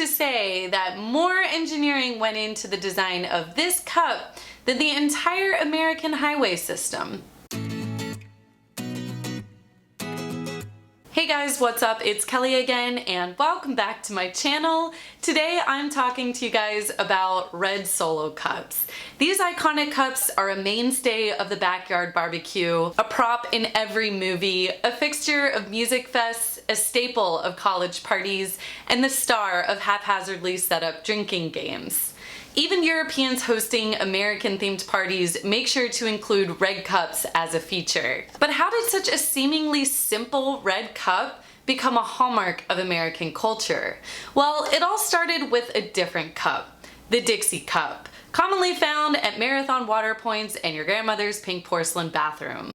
to say that more engineering went into the design of this cup than the entire American highway system. Hey guys, what's up? It's Kelly again, and welcome back to my channel. Today I'm talking to you guys about red Solo cups. These iconic cups are a mainstay of the backyard barbecue, a prop in every movie, a fixture of music fests, a staple of college parties, and the star of haphazardly set up drinking games. Even Europeans hosting American-themed parties make sure to include red cups as a feature. But how did such a seemingly simple red cup become a hallmark of American culture? Well, it all started with a different cup, the Dixie cup, commonly found at marathon water points and your grandmother's pink porcelain bathroom.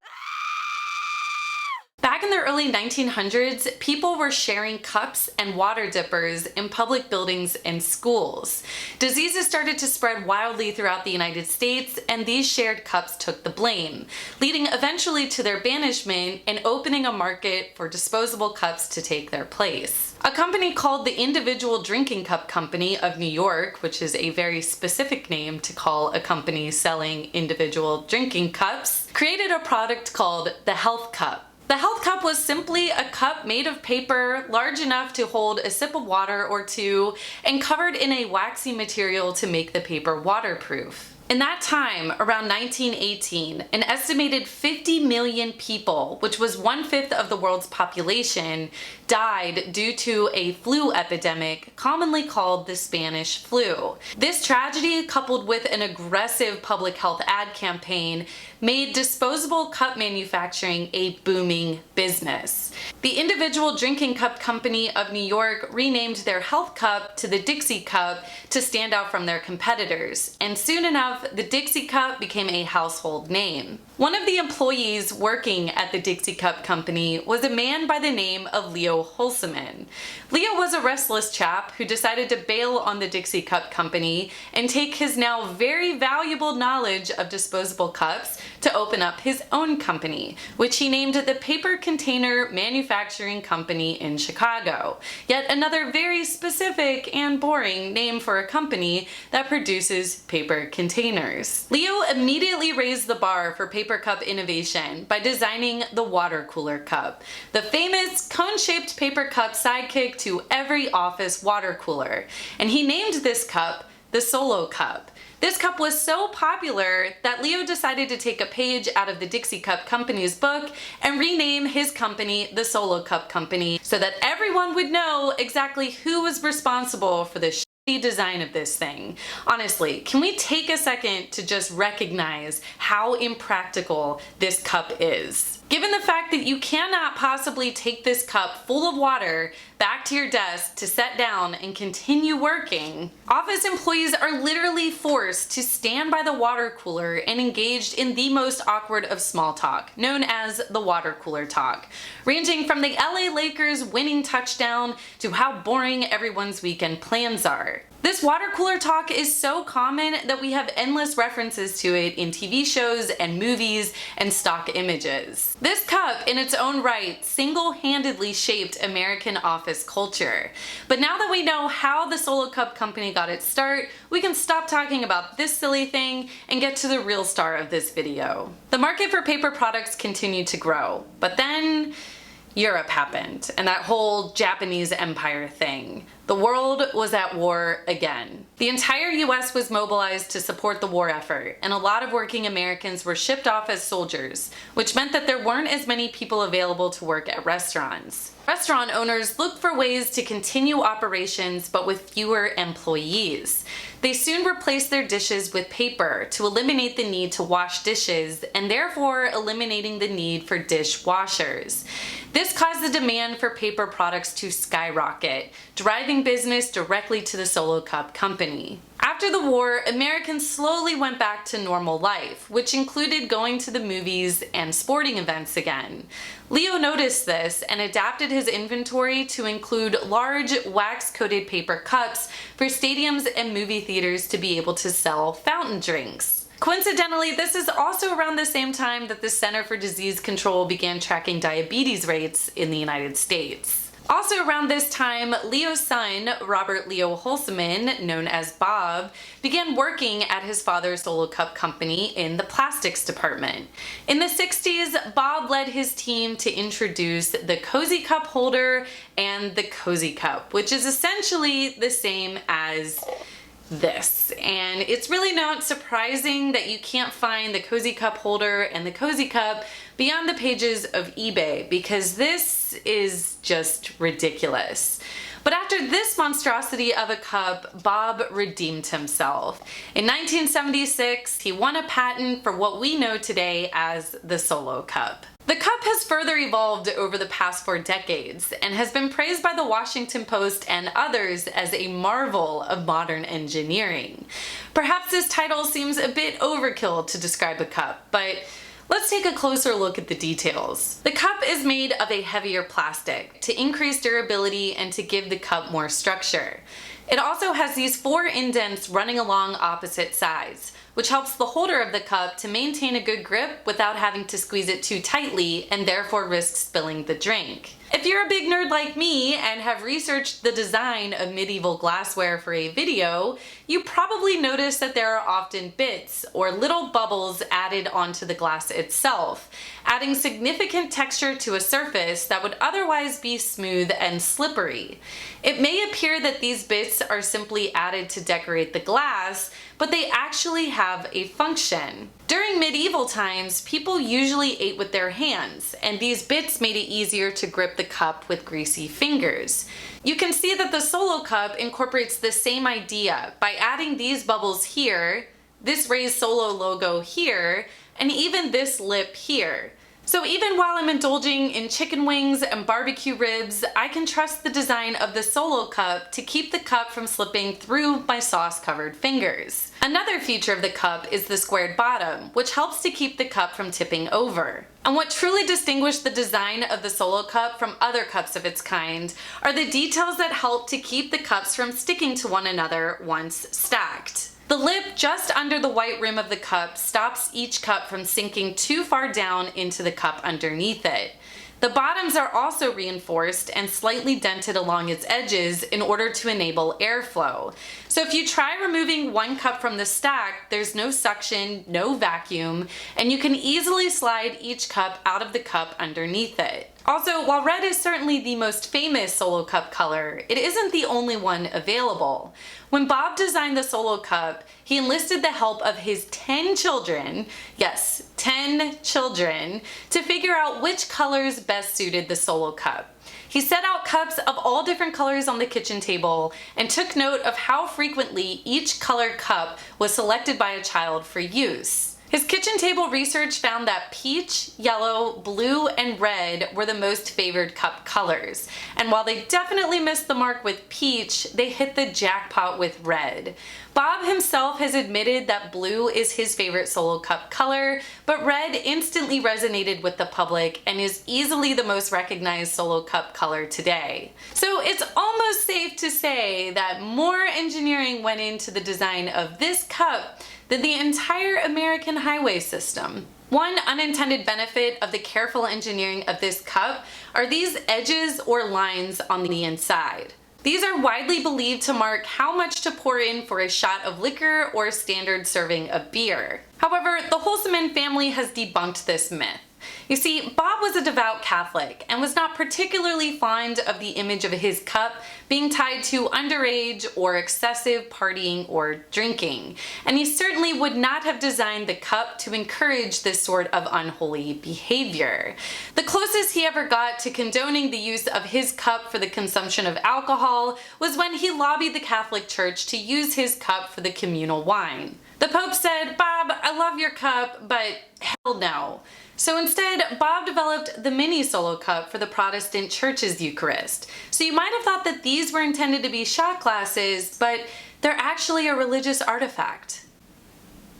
Back in the early 1900s, people were sharing cups and water dippers in public buildings and schools. Diseases started to spread wildly throughout the United States, and these shared cups took the blame, leading eventually to their banishment and opening a market for disposable cups to take their place. A company called the Individual Drinking Cup Company of New York, which is a very specific name to call a company selling individual drinking cups, created a product called the Health Cup. The Health Cup was simply a cup made of paper large enough to hold a sip of water or two and covered in a waxy material to make the paper waterproof. In that time, around 1918, an estimated 50 million people, which was 1/5 of the world's population, died due to a flu epidemic commonly called the Spanish flu. This tragedy, coupled with an aggressive public health ad campaign, made disposable cup manufacturing a booming business. The Individual Drinking Cup Company of New York renamed their Health Cup to the Dixie Cup to stand out from their competitors, and soon enough, the Dixie Cup became a household name. One of the employees working at the Dixie Cup Company was a man by the name of Leo Holseman. Leo was a restless chap who decided to bail on the Dixie Cup Company and take his now very valuable knowledge of disposable cups to open up his own company, which he named the Paper Container Manufacturing Company in Chicago. Yet another very specific and boring name for a company that produces paper containers. Leo immediately raised the bar for paper cup innovation by designing the water cooler cup, the famous cone-shaped paper cup sidekick to every office water cooler. And he named this cup the Solo Cup. This cup was so popular that Leo decided to take a page out of the Dixie Cup Company's book and rename his company the Solo Cup Company so that everyone would know exactly who was responsible for the design of this thing. Honestly, can we take a second to just recognize how impractical this cup is? Given the fact that you cannot possibly take this cup full of water back to your desk to set down and continue working, office employees are literally forced to stand by the water cooler and engaged in the most awkward of small talk, known as the water cooler talk, ranging from the LA Lakers winning touchdown to how boring everyone's weekend plans are. This water cooler talk is so common that we have endless references to it in TV shows and movies and stock images. This cup, in its own right, single-handedly shaped American office culture. But now that we know how the Solo Cup Company got its start, we can stop talking about this silly thing and get to the real star of this video. The market for paper products continued to grow, but then Europe happened, and that whole Japanese empire thing. The world was at war again. The entire US was mobilized to support the war effort, and a lot of working Americans were shipped off as soldiers, which meant that there weren't as many people available to work at restaurants. Restaurant owners looked for ways to continue operations but with fewer employees. They soon replaced their dishes with paper to eliminate the need to wash dishes and therefore eliminating the need for dishwashers. This caused the demand for paper products to skyrocket, driving business directly to the Solo Cup Company. After the war, Americans slowly went back to normal life, which included going to the movies and sporting events again. Leo noticed this and adapted his inventory to include large wax-coated paper cups for stadiums and movie theaters to be able to sell fountain drinks. Coincidentally, this is also around the same time that the Center for Disease Control began tracking diabetes rates in the United States. Also around this time, Leo's son, Robert Leo Holzman, known as Bob, began working at his father's solo cup company in the plastics department. In the 60s, Bob led his team to introduce the Cozy Cup holder and the Cozy Cup, which is essentially the same as this. And it's really not surprising that you can't find the Cozy Cup holder and the Cozy Cup beyond the pages of eBay, because this is just ridiculous. But after this monstrosity of a cup, Bob redeemed himself. In 1976, he won a patent for what we know today as the Solo Cup. The cup has further evolved over the past 4 decades and has been praised by the Washington Post and others as a marvel of modern engineering. Perhaps this title seems a bit overkill to describe a cup, but let's take a closer look at the details. The cup is made of a heavier plastic to increase durability and to give the cup more structure. It also has these 4 indents running along opposite sides, which helps the holder of the cup to maintain a good grip without having to squeeze it too tightly and therefore risk spilling the drink. If you're a big nerd like me and have researched the design of medieval glassware for a video, you probably noticed that there are often bits or little bubbles added onto the glass itself, adding significant texture to a surface that would otherwise be smooth and slippery. It may appear that these bits are simply added to decorate the glass, but they actually have a function. During medieval times, people usually ate with their hands, and these bits made it easier to grip the cup with greasy fingers. You can see that the Solo Cup incorporates the same idea by adding these bubbles here, this raised Solo logo here, and even this lip here. So even while I'm indulging in chicken wings and barbecue ribs, I can trust the design of the Solo Cup to keep the cup from slipping through my sauce-covered fingers. Another feature of the cup is the squared bottom, which helps to keep the cup from tipping over. And what truly distinguished the design of the Solo Cup from other cups of its kind are the details that help to keep the cups from sticking to one another once stacked. The lip just under the white rim of the cup stops each cup from sinking too far down into the cup underneath it. The bottoms are also reinforced and slightly dented along its edges in order to enable airflow. So if you try removing one cup from the stack, there's no suction, no vacuum, and you can easily slide each cup out of the cup underneath it. Also, while red is certainly the most famous Solo Cup color, it isn't the only one available. When Bob designed the Solo Cup, he enlisted the help of his 10 children, yes, 10 children, to figure out which colors best suited the Solo Cup. He set out cups of all different colors on the kitchen table and took note of how frequently each color cup was selected by a child for use. His kitchen table research found that peach, yellow, blue, and red were the most favored cup colors. And while they definitely missed the mark with peach, they hit the jackpot with red. Bob himself has admitted that blue is his favorite Solo Cup color, but red instantly resonated with the public and is easily the most recognized Solo Cup color today. So it's almost safe to say that more engineering went into the design of this cup than the entire American highway system. One unintended benefit of the careful engineering of this cup are these edges or lines on the inside. These are widely believed to mark how much to pour in for a shot of liquor or a standard serving of beer. However, the Holzman family has debunked this myth. You see, Bob was a devout Catholic and was not particularly fond of the image of his cup being tied to underage or excessive partying or drinking, and he certainly would not have designed the cup to encourage this sort of unholy behavior. The closest he ever got to condoning the use of his cup for the consumption of alcohol was when he lobbied the Catholic Church to use his cup for the communal wine. The Pope said, "Bob, I love your cup, but hell no." So instead, Bob developed the mini Solo Cup for the Protestant Church's Eucharist. So you might have thought that these were intended to be shot glasses, but they're actually a religious artifact.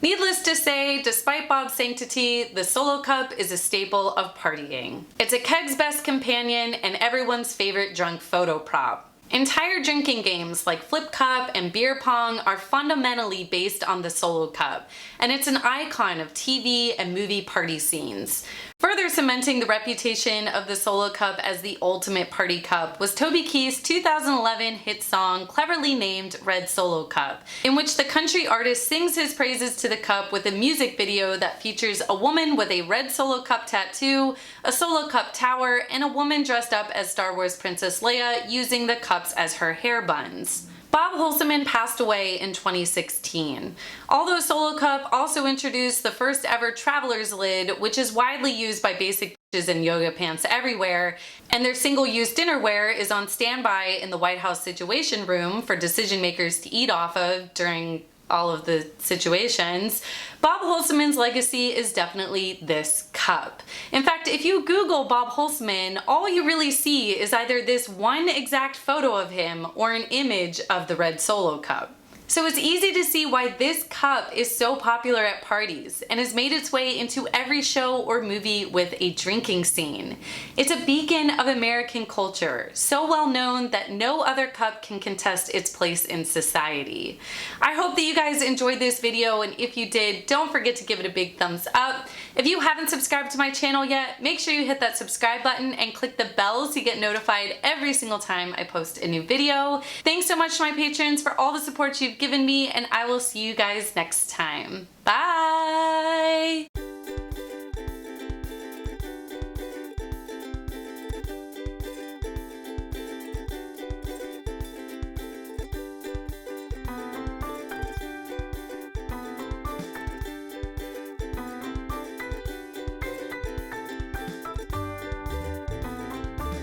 Needless to say, despite Bob's sanctity, the Solo Cup is a staple of partying. It's a keg's best companion and everyone's favorite drunk photo prop. Entire drinking games like Flip Cup and Beer Pong are fundamentally based on the Solo Cup, and it's an icon of TV and movie party scenes. Further cementing the reputation of the Solo Cup as the ultimate party cup was Toby Keith's 2011 hit song cleverly named Red Solo Cup, in which the country artist sings his praises to the cup with a music video that features a woman with a red Solo Cup tattoo, a Solo Cup tower, and a woman dressed up as Star Wars Princess Leia using the cups as her hair buns. Bob Holseman passed away in 2016. Although Solo Cup also introduced the first ever traveler's lid, which is widely used by basic bitches in yoga pants everywhere, and their single-use dinnerware is on standby in the White House Situation Room for decision makers to eat off of during all of the situations, Bob Holseman's legacy is definitely this cup. In fact, if you Google Bob Holseman, all you really see is either this one exact photo of him or an image of the red Solo Cup. So it's easy to see why this cup is so popular at parties and has made its way into every show or movie with a drinking scene. It's a beacon of American culture, so well known that no other cup can contest its place in society. I hope that you guys enjoyed this video, and if you did, don't forget to give it a big thumbs up. If you haven't subscribed to my channel yet, make sure you hit that subscribe button and click the bell to get notified every single time I post a new video. Thanks so much to my patrons for all the support you've given me, and I will see you guys next time. Bye!